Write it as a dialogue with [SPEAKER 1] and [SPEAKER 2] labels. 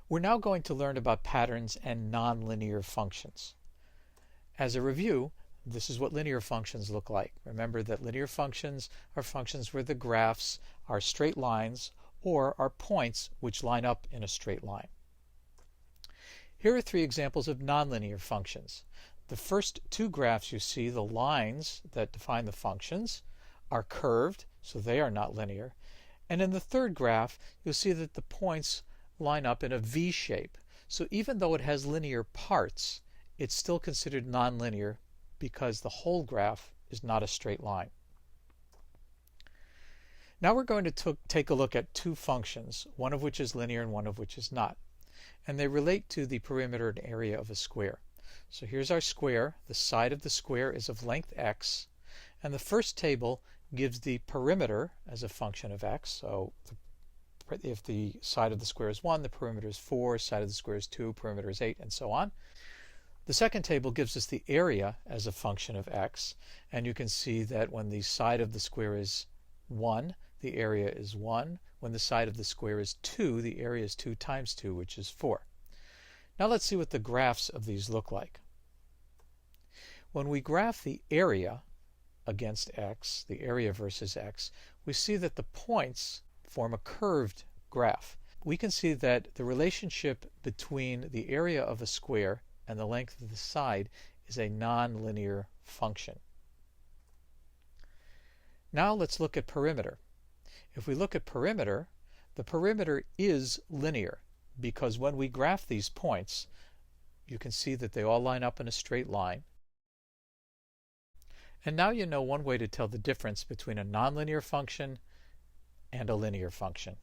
[SPEAKER 1] We're now going to learn about patterns and nonlinear functions. As a review, this is what linear functions look like. Remember that linear functions are functions where the graphs are straight lines or are points which line up in a straight line. Here are three examples of nonlinear functions. The first two graphs you see, the lines that define the functions, are curved, so they are not linear. And in the third graph, you'll see that the points line up in a V shape. So even though it has linear parts, it's still considered nonlinear because the whole graph is not a straight line. Now we're going to take a look at two functions, one of which is linear and one of which is not. And they relate to the perimeter and area of a square. So here's our square. The side of the square is of length x. And the first table gives the perimeter as a function of x. So if the side of the square is 1, the perimeter is 4, side of the square is 2, perimeter is 8, and so on. The second table gives us the area as a function of x. And you can see that when the side of the square is 1, the area is 1. When the side of the square is 2, the area is 2 times 2, which is 4. Now let's see what the graphs of these look like. When we graph the area against x, the area versus x, we see that the points form a curved graph. We can see that the relationship between the area of a square and the length of the side is a nonlinear function. Now let's look at perimeter. If we look at perimeter, the perimeter is linear because when we graph these points, you can see that they all line up in a straight line. And now you know one way to tell the difference between a nonlinear function and a linear function.